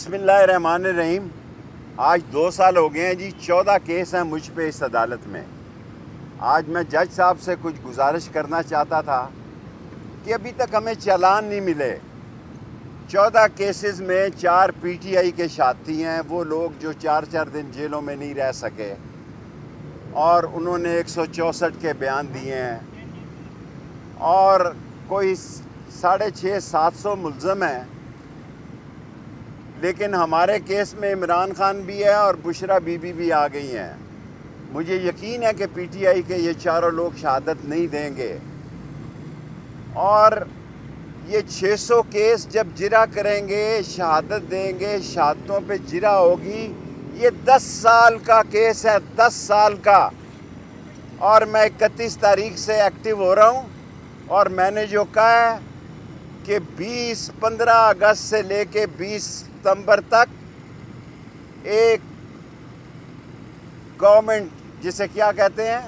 बिस्मिल्लाहिर्रहमानिर्रहीम। आज 2 साल हो गए हैं जी। 14 केस हैं मुझ पे इस अदालत में। आज मैं जज साहब से कुछ गुजारिश करना चाहता था कि अभी तक हमें चालान नहीं मिले। 14 केसेस में 4 पीटीआई के साथी हैं, वो लोग जो 4-4 दिन जेलों में नहीं रह सके, और उन्होंने 164 के बयान दिए हैं और कोई 650-700 मुल्ज़म हैं। लेकिन हमारे केस में इमरान खान भी है और बुशरा बीबी भी आ गई हैं। मुझे यकीन है कि पीटीआई के ये चारों लोग शहादत नहीं देंगे, और ये 600 केस जब जिरा करेंगे, शहादत देंगे, शहादतों पे जिरा होगी। ये 10 साल का केस है, 10 साल का। और मैं 31 तारीख से एक्टिव हो रहा हूँ, और मैंने जो कहा है कि 15 अगस्त से लेके 20 सितंबर तक एक गवर्नमेंट, जिसे क्या कहते हैं,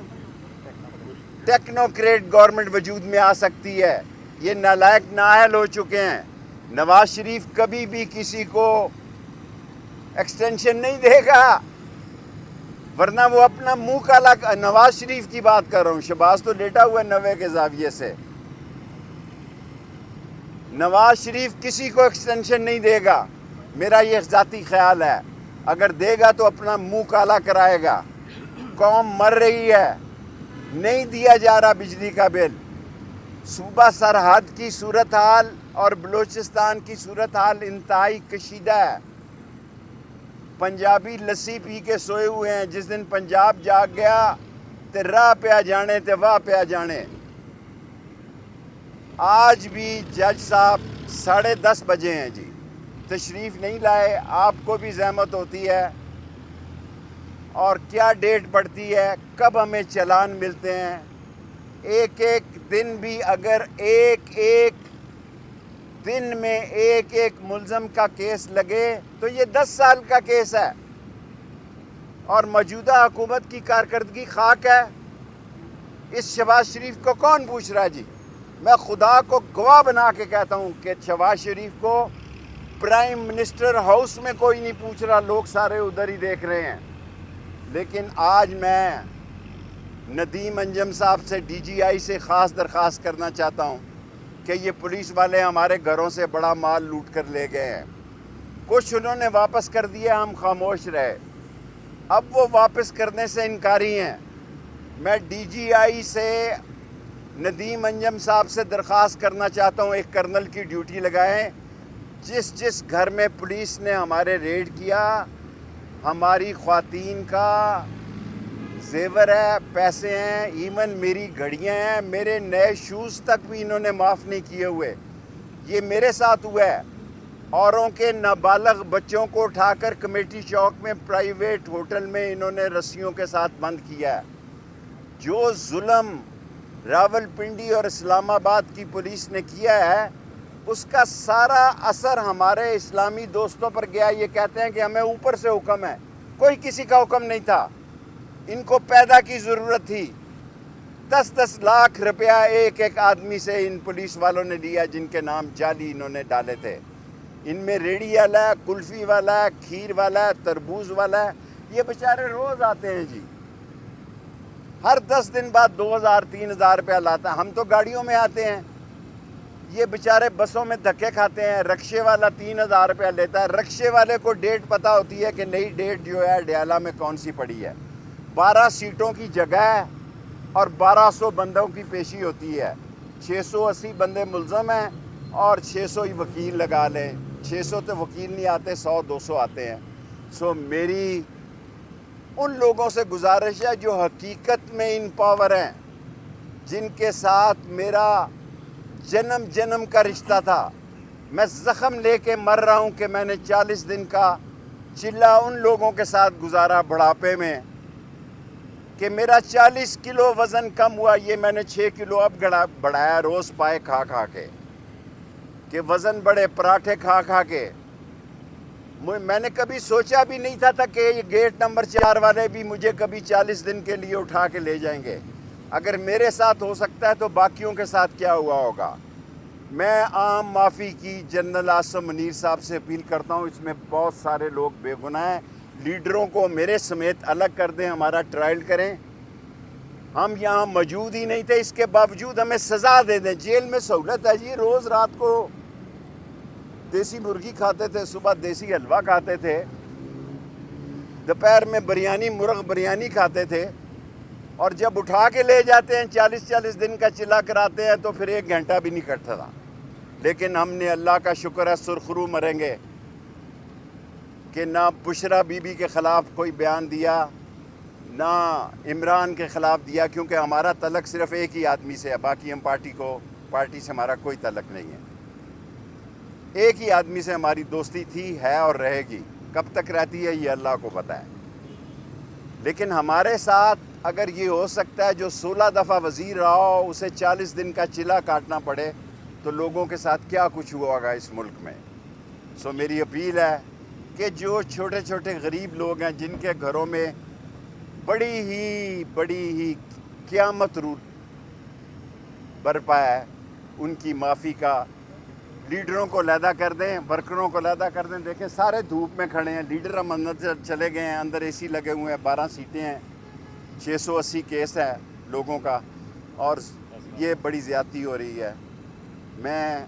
टेक्नोक्रेट गवर्नमेंट वजूद में आ सकती है। ये नालायक नाअहल हो चुके हैं। नवाज शरीफ कभी भी किसी को एक्सटेंशन नहीं देगा, वरना वो अपना मुंह काला। नवाज शरीफ की बात कर रहा हूँ, शहबाज तो लेटा हुआ है 90 के जाविये से। नवाज शरीफ किसी को एक्सटेंशन नहीं देगा, मेरा ये ज़ाती ख्याल है। अगर देगा तो अपना मुंह काला कराएगा। कौम मर रही है, नहीं दिया जा रहा बिजली का बिल। सूबा सरहद की सूरत हाल और बलूचिस्तान की सूरत हाल इंतहाई कशीदा है। पंजाबी लस्सी पी के सोए हुए हैं। जिस दिन पंजाब जाग गया तो राह पे आ जाने ते वाह पे आ जाने। आज भी जज साहब 10:30 बजे हैं जी, तशरीफ़ नहीं लाए। आपको भी ज़हमत होती है, और क्या डेट पड़ती है, कब हमें चालान मिलते हैं। एक एक दिन भी अगर एक दिन में एक मुल्ज़म का केस लगे तो ये 10 साल का केस है, और मौजूदा हुकूमत की कारकर्दगी खाक है। इस शहबाज शरीफ को कौन पूछ रहा है जी? मैं खुदा को गवाह बना के कहता हूँ कि शहबाज शरीफ को प्राइम मिनिस्टर हाउस में कोई नहीं पूछ रहा, लोग सारे उधर ही देख रहे हैं। लेकिन आज मैं नदीम अंजम साहब से, डीजीआई से ख़ास दरख्वास्त करना चाहता हूँ कि ये पुलिस वाले हमारे घरों से बड़ा माल लूट कर ले गए हैं। कुछ उन्होंने वापस कर दिया, हम खामोश रहे। अब वो वापस करने से इनकारी हैं। मैं डीजीआई से, नदीम अंजम साहब से दरख्वास्त करना चाहता हूँ, एक कर्नल की ड्यूटी लगाएं। जिस घर में पुलिस ने हमारे रेड किया, हमारी ख्वातीन का जेवर है, पैसे हैं, ईवन मेरी घड़ियाँ हैं, मेरे नए शूज़ तक भी इन्होंने माफ़ नहीं किए हुए। ये मेरे साथ हुआ है। औरों के नाबालग बच्चों को उठाकर कमेटी चौक में प्राइवेट होटल में इन्होंने रस्सियों के साथ बंद किया है। जो जुल्म रावलपिंडी और इस्लामाबाद की पुलिस ने किया है, उसका सारा असर हमारे इस्लामी दोस्तों पर गया। ये कहते हैं कि हमें ऊपर से हुक्म है, कोई किसी का हुक्म नहीं था। इनको पैदा की ज़रूरत थी। 10-10 लाख रुपया एक आदमी से इन पुलिस वालों ने लिया, जिनके नाम जाली इन्होंने डाले थे। इनमें रेडी वाला है, कुल्फ़ी वाला है, खीर वाला है, तरबूज वाला है। ये बेचारे रोज़ आते हैं जी, हर 10 दिन बाद 2000-3000 रुपया लाता है। हम तो गाड़ियों में आते हैं, ये बेचारे बसों में धक्के खाते हैं। रक्शे वाला 3000 रुपया लेता है। रक्शे वाले को डेट पता होती है कि नई डेट जो है डयाला में कौन सी पड़ी है। 12 सीटों की जगह है और 1200 बंदों की पेशी होती है। 680 बंदे मुल्ज़म हैं और 600 ही वकील लगा लें। 600 तो वकील नहीं आते, 100-200 आते हैं। सो मेरी उन लोगों से गुजारिश है जो हकीकत में इन पावर हैं, जिनके साथ मेरा जन्म का रिश्ता था। मैं ज़ख्म लेके मर रहा हूँ कि मैंने 40 दिन का चिल्ला उन लोगों के साथ गुजारा बुढ़ापे में, कि मेरा 40 किलो वज़न कम हुआ। ये मैंने 6 किलो अब बढ़ाया, रोज़ पाए खा के, कि वज़न बढ़े, पराठे खा के। मैंने कभी सोचा भी नहीं था कि ये गेट नंबर 4 वाले भी मुझे कभी 40 दिन के लिए उठा के ले जाएंगे। अगर मेरे साथ हो सकता है तो बाकियों के साथ क्या हुआ होगा। میں عام معافی کی جنرل عاصم منیر صاحب سے اپیل کرتا ہوں. اس میں بہت سارے لوگ بے گناہ ہیں. لیڈروں کو میرے سمیت الگ کر دیں, ہمارا ٹرائل کریں. ہم یہاں موجود ہی نہیں تھے, اس کے باوجود ہمیں سزا دے دیں. جیل میں سہولت ہے جی, روز رات کو دیسی مرغی کھاتے تھے, صبح دیسی حلوہ کھاتے تھے, دوپہر میں بریانی مرغ بریانی کھاتے تھے, اور جب اٹھا کے لے جاتے ہیں 40 دن کا چلا کراتے ہیں تو پھر 1 گھنٹہ بھی نہیں کٹتا تھا. لیکن ہم نے, اللہ کا شکر ہے, سرخرو مریں گے کہ نہ بشرا بی بی کے خلاف کوئی بیان دیا, نہ عمران کے خلاف دیا, کیونکہ ہمارا تعلق صرف ایک ہی آدمی سے ہے. باقی ہم پارٹی سے ہمارا کوئی تعلق نہیں ہے. ایک ہی آدمی سے ہماری دوستی تھی, ہے اور رہے گی. کب تک رہتی ہے یہ اللہ کو پتہ ہے. لیکن ہمارے ساتھ اگر یہ ہو سکتا ہے, جو 16 دفعہ وزیر رہا ہو اسے 40 دن کا چلا کاٹنا پڑے, تو لوگوں کے ساتھ کیا کچھ ہوا ہوگا اس ملک میں. سو میری اپیل ہے کہ جو چھوٹے چھوٹے غریب لوگ ہیں, جن کے گھروں میں بڑی ہی قیامت رو برپا ہے, ان کی معافی کا لیڈروں کو علیحدہ کر دیں, ورکروں کو علیحدہ کر دیں. دیکھیں سارے دھوپ میں کھڑے ہیں, لیڈر ہم اندر چلے گئے ہیں, اندر اے سی لگے ہوئے ہیں, 12 سیٹیں ہیں, 680 کیس ہے لوگوں کا, اور یہ بڑی زیادتی ہو رہی ہے. میں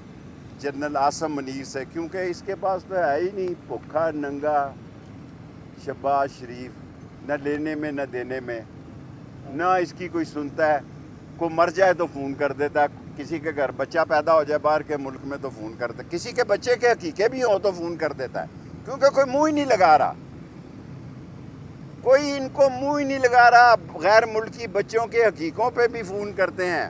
جنرل عاصم منیر سے, کیونکہ اس کے پاس تو ہے ہی نہیں, بھوکھا ننگا شہباز شریف, نہ لینے میں نہ دینے میں, نہ اس کی کوئی سنتا ہے. کوئی مر جائے تو فون کر دیتا ہے, کسی کے گھر بچہ پیدا ہو جائے باہر کے ملک میں تو فون کر دیتا ہے, کسی کے بچے کے حقیقے بھی ہوں تو فون کر دیتا ہے, کیونکہ کوئی منہ ہی نہیں لگا رہا, کوئی ان کو منہ ہی نہیں لگا رہا. غیر ملکی بچوں کے حقیقوں پہ بھی فون کرتے ہیں.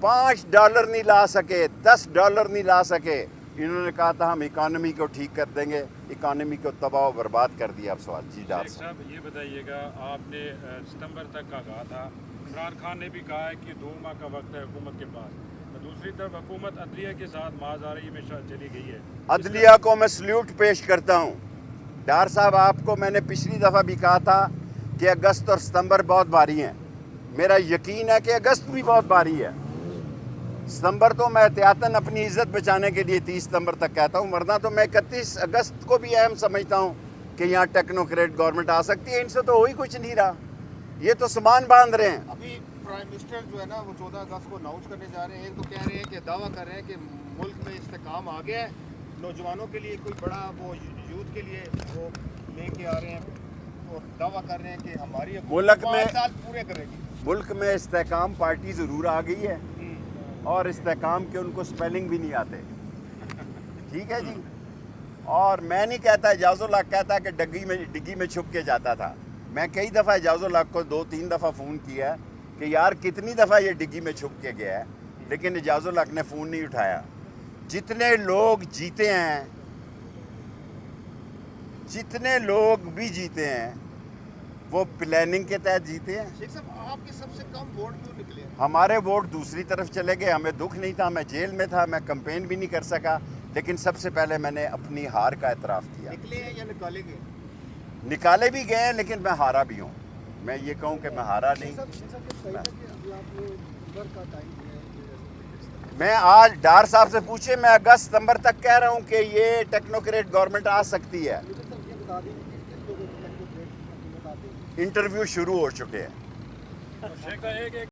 $5 نہیں لا سکے, $10 نہیں لا سکے. انہوں نے کہا تھا ہم اکانومی کو ٹھیک کر دیں گے, اکانومی کو تباہ و برباد کر دیا. اب سوال جی ڈاکٹر صاحب یہ بتائیے گا, آپ نے ستمبر تک کا کہا تھا, عمران خان نے بھی کہا ہے کہ 2 ماہ کا وقت ہے حکومت کے پاس. دوسری طرف حکومت عدلیہ کے ساتھ مازاری میں چلی گئی ہے. عدلیہ کو میں سلیوٹ پیش کرتا ہوں. ڈار صاحب, آپ کو میں نے پچھلی دفعہ بھی کہا تھا کہ اگست اور ستمبر بہت بھاری ہیں. میرا یقین ہے کہ اگست بھی بہت بھاری ہے. ستمبر تو میں احتیاطاً اپنی عزت بچانے کے لیے 30 ستمبر تک کہتا ہوں, ورنہ تو میں 31 اگست کو بھی اہم سمجھتا ہوں کہ یہاں ٹیکنوکریٹ گورنمنٹ آ سکتی ہے. ان سے تو ہوئی کچھ نہیں رہا, یہ تو سامان باندھ رہے ہیں. ابھی پرائم منسٹر جو ہے نا وہ 14 اگست کو اناؤنس کرنے جا رہے ہیں. ایک تو کہہ رہے ہیں کہ دعویٰ کر رہے ہیں کہ ملک میں استحکام آ گیا ہے, نوجوانوں کے لیے کوئی بڑا وہ یوتھ کے لیے وہ لے کے آ رہے ہیں, اور دعویٰ کر رہے ہیں کہ ہماری ملک میں 5 سال پورے کرے گی. ملک میں استحکام پارٹی ضرور آ گئی ہے, اور استحکام کے ان کو سپیلنگ بھی نہیں آتے. ٹھیک ہے جی. اور میں نہیں کہتا, اعجاز الحق کہتا کہ ڈگی میں چھپ کے جاتا تھا. میں کئی دفعہ اعجاز الحق کو 2-3 دفعہ فون کیا ہے کہ یار کتنی دفعہ یہ ڈگی میں چھپ کے گیا ہے, لیکن اعجاز الحق نے فون نہیں اٹھایا. جتنے لوگ جیتے ہیں, جتنے لوگ بھی جیتے ہیں, وہ پلاننگ کے تحت جیتے ہیں. شیخ صاحب, آپ کے سب سے کم ووٹ کیوں نکلے؟ ہمارے ووٹ دوسری طرف چلے گئے. ہمیں دکھ نہیں تھا, میں جیل میں تھا, میں کمپین بھی نہیں کر سکا, لیکن سب سے پہلے میں نے اپنی ہار کا اعتراف کیا. نکلے ہیں یا نکالے گئے؟ نکالے بھی گئے ہیں, لیکن میں ہارا بھی ہوں. میں یہ کہوں کہ میں ہارا نہیں. میں آج ڈار صاحب سے پوچھے, میں اگست ستمبر تک کہہ رہا ہوں کہ یہ ٹیکنوکریٹ گورنمنٹ آ سکتی ہے. انٹرویو شروع ہو چکے ہیں.